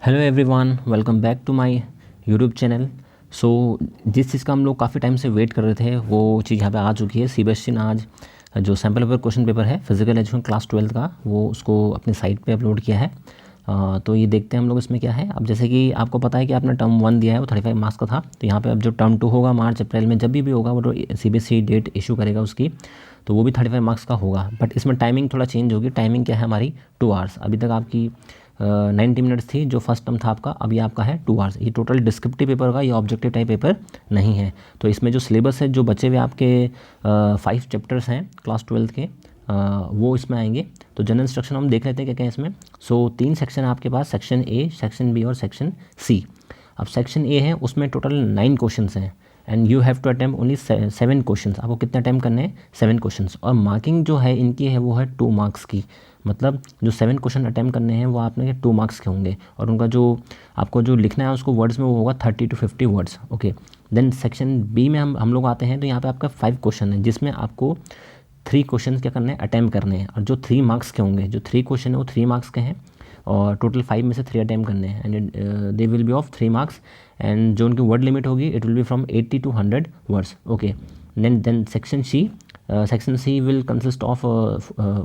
Hello everyone, welcome back to my YouTube channel. So जिस चीज़ का हम लोग काफ़ी टाइम से वेट कर रहे थे वो चीज़ यहाँ पे आ चुकी है। सीबीएसई ने आज जो सैम्पल पेपर क्वेश्चन पेपर है फिजिकल एजुकेशन क्लास 12 का वो उसको अपनी साइट पे अपलोड किया है। तो ये देखते हैं हम लोग इसमें क्या है। अब जैसे कि आपको पता है कि आपने टर्म 1 दिया है वो 35 मार्क्स का था, तो यहाँ पे अब जो टर्म 2 होगा मार्च अप्रैल में जब भी होगा वो सीबीएसई डेट इशू करेगा उसकी, तो वो भी 35 मार्क्स का होगा। बट इसमें टाइमिंग थोड़ा चेंज होगी। टाइमिंग क्या है हमारी 2 आवर्स। अभी तक आपकी 90 मिनट्स थी जो फर्स्ट टर्म था आपका, अभी आपका है 2 आवर्स। ये टोटल डिस्क्रिप्टिव पेपर का, ये ऑब्जेक्टिव टाइप पेपर नहीं है। तो इसमें जो सिलेबस है, जो बचे हुए आपके 5 चैप्टर्स हैं क्लास 12 के, वो इसमें आएंगे। तो जनरल इंस्ट्रक्शन हम देख लेते हैं क्या क्या है इसमें। सो 3 सेक्शन है आपके पास, सेक्शन ए, सेक्शन बी और सेक्शन सी। अब सेक्शन ए है उसमें टोटल 9 क्वेश्चन हैं and you have to attempt only 7 question. आपको कितने अटैम्प्ट करने हैं? 7 क्वेश्चन। और मार्किंग जो है इनकी है वो है 2 मार्क्स की। मतलब जो 7 क्वेश्चन अटैम्प्ट करने हैं वो आपने 2 मार्क्स के होंगे और उनका जो आपको जो लिखना है उसको वर्ड्स में वो होगा 30 to 50 words. Okay, then section B में हम लोग आते हैं। तो यहाँ पे आपका 5 क्वेश्चन है जिसमें आपको 3 क्वेश्चन क्या करने हैं? अटैम्प्ट करने हैं। और जो 3 मार्क्स के होंगे, जो 3 क्वेश्चन है वो 3 मार्क्स के हैं और टोटल 5 में से 3 अटैम्प्ट करने हैं and they will be of 3 marks. And जो उनकी वर्ड लिमिट होगी it will be from 80 to 100 words. Okay, then section C will consist of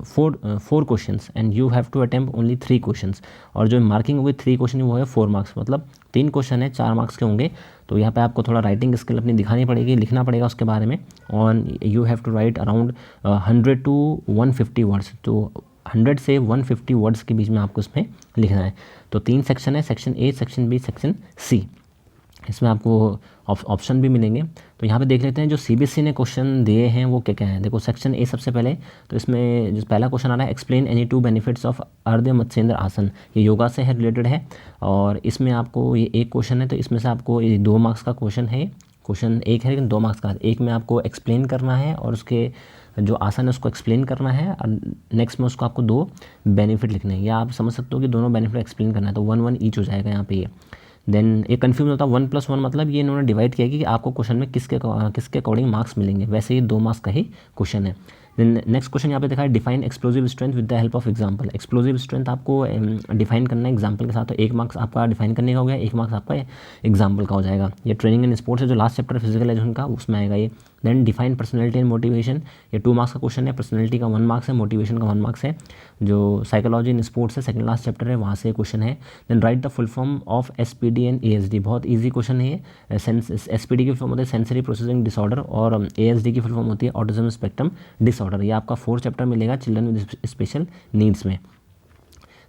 4 questions and you have to attempt only 3 questions. और जो marking होगी 3 question वो है 4 marks. मतलब 3 question है 4 मार्क्स के होंगे। तो यहाँ पे आपको थोड़ा राइटिंग स्किल अपनी दिखानी पड़ेगी, लिखना पड़ेगा उसके बारे में। और you have to write around 100 to 150 words. तो 100 से 150 वर्ड्स के बीच में आपको इसमें लिखना है। तो 3 सेक्शन है, section A, section B, section C. इसमें आपको ऑप्शन भी मिलेंगे। तो यहाँ पे देख लेते हैं जो सीबीएसई ने क्वेश्चन दिए हैं वो क्या क्या है। देखो सेक्शन ए सबसे पहले, तो इसमें जो पहला क्वेश्चन आ रहा है, एक्सप्लेन एनी 2 बेनिफिट्स ऑफ अर्ध मत्स्येंद्र आसन। ये योगा से है, रिलेटेड है। और इसमें आपको ये एक क्वेश्चन है, तो इसमें से आपको ये 2 मार्क्स का क्वेश्चन है। क्वेश्चन एक है लेकिन 2 मार्क्स का। एक में आपको एक्सप्लेन करना है और उसके जो आसन है उसको एक्सप्लेन करना है और नेक्स्ट में उसको आपको 2 बेनिफिट लिखने हैं। या आप समझ सकते हो कि दोनों बेनिफिट एक्सप्लेन करना है, तो 1-1 ईच हो जाएगा यहाँ पे ये। देन एक कन्फ्यूजन होता है 1+1 मतलब ये इन्होंने डिवाइड किया कि आपको क्वेश्चन में किसके अकॉर्डिंग मार्क्स मिलेंगे। वैसे ये 2 मार्क्स का ही क्वेश्चन है। देन नेक्स्ट क्वेश्चन यहाँ पे देखा है, define explosive strength with the help of example. Explosive strength आपको डिफाइन करना है एग्जांपल के साथ। तो 1 मार्क्स आपका डिफाइन करने का हो गया, 1 मार्क्स आपका एग्जांपल का हो जाएगा। ये ट्रेनिंग एंड स्पोर्ट्स है जो लास्ट चैप्टर फिजिकल एजुकेशन का, उसमें आएगा ये। Then define personality and motivation, ये 2 मार्क्स का क्वेश्चन है। पर्सनैलिटी का 1 मार्क्स है, मोटिवेशन का 1 मार्क्स है। जो साइकोलॉजी इन स्पोर्ट्स है, सेकंड लास्ट चैप्टर है, वहाँ से क्वेश्चन है। Then write the full form of SPD and ASD, बहुत ईजी क्वेश्चन है ये। एसपीडी की फुल फॉर्म होती है सेंसरी प्रोसेसिंग डिसऑर्डर और एएसडी की फुल फॉर्म होती है ऑटिज्म स्पेक्ट्रम डिसऑर्डर। ये आपका 4th चैप्टर मिलेगा चिल्ड्रन विद स्पेशल नीड्स में।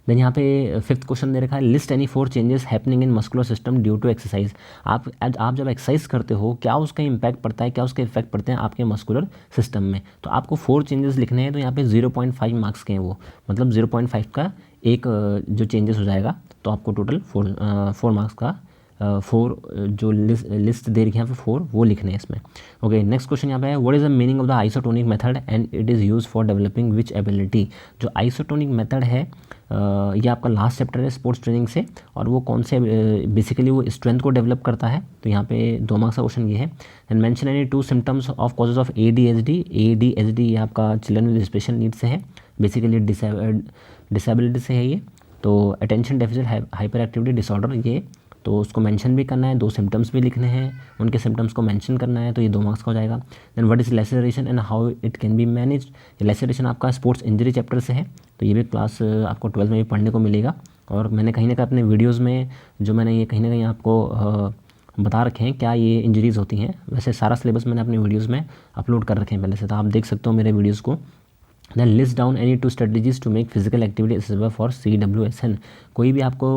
देन यहाँ पे 5th क्वेश्चन दे रखा है, list any 4 changes happening in muscular system due to exercise. आप जब एक्सरसाइज करते हो क्या उसका इंपैक्ट पड़ता है, क्या उसके इफेक्ट पड़ते हैं आपके मस्कुलर सिस्टम में। तो आपको 4 चेंजेस लिखने हैं। तो यहाँ पे 0.5 मार्क्स के हैं वो, मतलब 0.5 का एक जो चेंजेस हो जाएगा। तो आपको टोटल 4 मार्क्स का 4 जो लिस्ट दे रखी है यहाँ पे 4 वो लिखने हैं इसमें। ओके, नेक्स्ट क्वेश्चन यहाँ पे है, what is the meaning of the isotonic method and it is use for developing which ability. जो आइसोटोनिक मेथड है ये आपका लास्ट चैप्टर है स्पोर्ट्स ट्रेनिंग से, और वो कौन से बेसिकली वो स्ट्रेंथ को डेवलप करता है। तो यहाँ पे 2 मार्क्स का क्वेश्चन ये है। And mention any 2 symptoms of causes of ADHD. ADHD ये आपका चिल्ड्रन विद स्पेशल नीड से है, बेसिकली डिसेबिलिटी से है ये। तो attention deficit hyper activity disorder ये, तो उसको मेंशन भी करना है, 2 सिम्टम्स भी लिखने हैं, उनके सिम्टम्स को मेंशन करना है। तो ये 2 मार्क्स का हो जाएगा। Then what is laceration and how it can be managed. Laceration आपका स्पोर्ट्स इंजरी चैप्टर से है, तो ये भी क्लास आपको 12th में भी पढ़ने को मिलेगा। और मैंने कहीं ना कहीं अपने वीडियोज़ में जो मैंने ये कहीं ना कहीं आपको बता रखे हैं क्या ये इंजरीज़ होती हैं। वैसे सारा सिलेबस मैंने अपने वीडियोज़ में अपलोड कर रखे हैं पहले से, तो आप देख सकते हो मेरे वीडियोज़ को। Then list down any 2 strategies to make physical activity accessible for CWSN। कोई भी आपको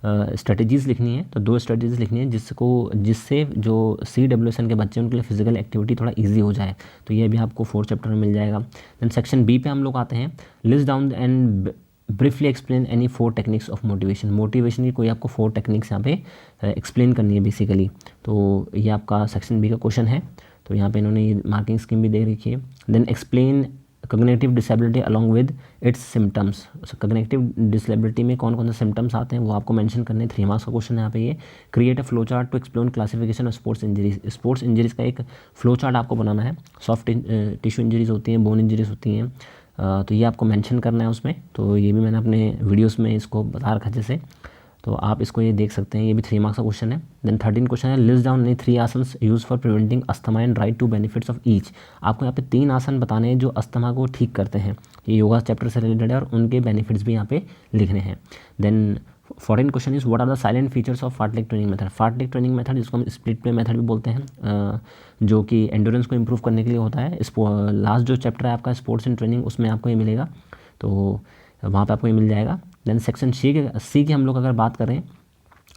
स्ट्रेटजीज़ लिखनी है, तो 2 स्ट्रेटजीज लिखनी है जिससे जो CWSN के बच्चे हैं उनके लिए फिजिकल एक्टिविटी थोड़ा इजी हो जाए। तो ये भी आपको 4th चैप्टर में मिल जाएगा। देन सेक्शन बी पे हम लोग आते हैं, list down and briefly explain any 4 techniques of motivation. Motivation की कोई आपको 4 टेक्निक्स यहाँ पे एक्सप्लेन करनी है बेसिकली। तो ये आपका सेक्शन बी का क्वेश्चन है। तो यहाँ पे इन्होंने ये मार्किंग स्कीम भी दे रखी है। Then explain cognitive disability along with its symptoms. Cognitive disability में कौन कौन से सिम्टम्स आते हैं वो आपको मेंशन करने हैं। 3 मार्क्स का क्वेश्चन है यहाँ पे ये। Create a flow chart to explain classification of sports injuries. Sports injuries का एक फ्लो चार्ट आपको बनाना है। सॉफ्ट टिश्यू इंजरीज होती हैं, बोन इंजरीज होती हैं, तो ये आपको मेंशन करना है उसमें। तो ये भी मैंने अपने वीडियोस में इसको बता रखा जैसे। तो आप इसको ये देख सकते हैं, ये भी 3 मार्क्स का क्वेश्चन है। देन 13 क्वेश्चन है, list down any 3 asanas use for preventing asthma and write two benefits of each. आपको यहाँ पे 3 आसन बताने हैं जो अस्थमा को ठीक करते हैं, ये योगा चैप्टर से रिलेटेड है और उनके बेनिफिट्स भी यहाँ पे लिखने हैं। Then 14 question is what are the salient features of fartlek training method. Fartlek training method जिसको हम स्प्लिट प्ले मेथड भी बोलते हैं, जो कि एंडोरेंस को इंप्रूव करने के लिए होता है। लास्ट जो चैप्टर है आपका स्पोर्ट्स एंड ट्रेनिंग, उसमें आपको ये मिलेगा, तो वहाँ पे आपको ये मिल जाएगा। देन सेक्शन सी की हम लोग अगर बात करें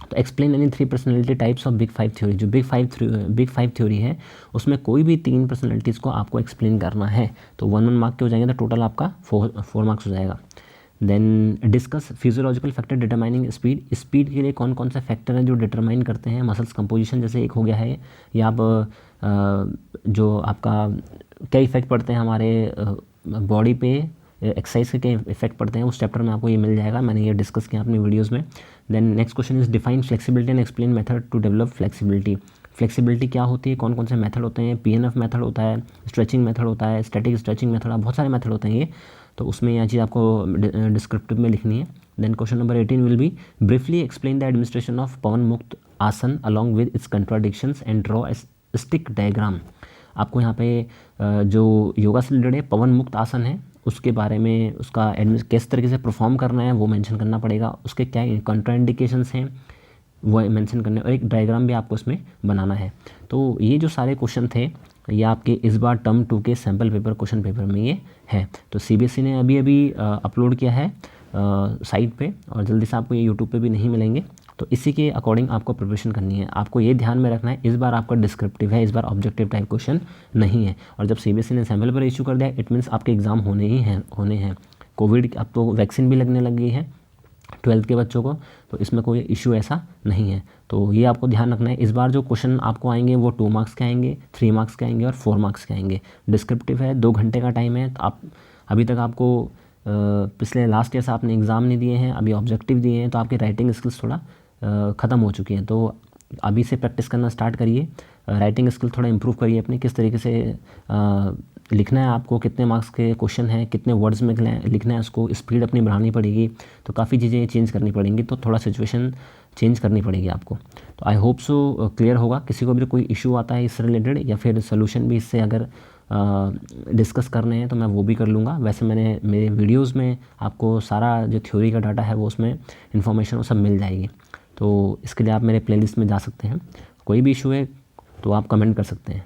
तो explain any 3 personality types of big 5 theory. जो बिग फाइव थ्योरी है उसमें कोई भी 3 पर्सनैलिटीज़ को आपको एक्सप्लेन करना है, तो 1 मार्क के हो जाएंगे, तो टोटल आपका 4 मार्क्स हो जाएगा। Then discuss physiological factor determining speed. Speed के लिए कौन कौन से फैक्टर हैं जो डिटरमाइन करते हैं। मसल्स कंपोजिशन जैसे एक हो गया है, या आप जो आपका क्या इफेक्ट पड़ते हैं हमारे बॉडी पे, एक्सरसाइज के क्या इफेक्ट पड़ते हैं, उस चैप्टर में आपको ये मिल जाएगा, मैंने ये डिस्कस किया अपनी वीडियोज़ में। Then next question is define flexibility and explain method to develop flexibility. Flexibility क्या होती है, कौन कौन से मेथड होते हैं। PNF मेथड होता है, स्ट्रेचिंग मेथड होता है, स्टैटिक स्ट्रेचिंग मेथड, बहुत सारे मेथड होते हैं ये, तो उसमें यह चीज़ आपको डिस्क्रिप्टिव में लिखनी है। Then question number 18 will be briefly explain the administration of Pavan Mukt Asan along with its contradictions and draw a stick diagram. आपको यहाँ पे जो योगा से रिलेटेड पवन मुक्त आसन है उसके बारे में, उसका किस तरीके से परफॉर्म करना है वो मेंशन करना पड़ेगा, उसके क्या कंट्राइंडिकेशंस हैं वो मेंशन करने, और एक डायग्राम भी आपको इसमें बनाना है। तो ये जो सारे क्वेश्चन थे ये आपके इस बार टर्म 2 के सैम्पल पेपर क्वेश्चन पेपर में ये है। तो CBSE ने अभी अपलोड किया है साइट पे, और जल्दी से आपको ये यूट्यूब पे भी नहीं मिलेंगे, तो इसी के अकॉर्डिंग आपको प्रिपरेशन करनी है। आपको ये ध्यान में रखना है इस बार आपका डिस्क्रिप्टिव है, इस बार ऑब्जेक्टिव टाइप क्वेश्चन नहीं है। और जब CBSE ने सैम्पल पेपर इशू कर दिया, इट मीन्स आपके एग्ज़ाम होने हैं। कोविड अब तो वैक्सीन भी लगने लग गई है 12th के बच्चों को, तो इसमें कोई इशू ऐसा नहीं है। तो ये आपको ध्यान रखना है, इस बार जो क्वेश्चन आपको आएंगे वो 2 मार्क्स के आएंगे, 3 मार्क्स के आएंगे और 4 मार्क्स के आएंगे। डिस्क्रिप्टिव है, 2 घंटे का टाइम है, तो आप अभी तक आपको पिछले लास्ट ईयर से आपने एग्ज़ाम नहीं दिए हैं, अभी ऑब्जेक्टिव दिए हैं, तो आपकी राइटिंग स्किल्स थोड़ा ख़त्म हो चुकी हैं। तो अभी से प्रैक्टिस करना स्टार्ट करिए, राइटिंग स्किल थोड़ा इंप्रूव करिए अपने, किस तरीके से लिखना है आपको, कितने मार्क्स के क्वेश्चन हैं, कितने वर्ड्स में लिखना है, उसको स्पीड अपनी बढ़ानी पड़ेगी, तो काफ़ी चीज़ें चेंज करनी पड़ेंगी, तो थोड़ा सिचुएशन चेंज करनी पड़ेगी आपको। तो आई होप सो क्लियर होगा। किसी को भी कोई इशू आता है इससे रिलेटेड या फिर सोल्यूशन भी इससे अगर डिस्कस करने हैं तो मैं वो भी कर लूँगा। वैसे मैंने मेरे वीडियोज़ में आपको सारा जो थ्योरी का डाटा है वो उसमें इन्फॉर्मेशन वो सब मिल जाएगी, तो इसके लिए आप मेरे प्लेलिस्ट में जा सकते हैं। कोई भी इशू है तो आप कमेंट कर सकते हैं।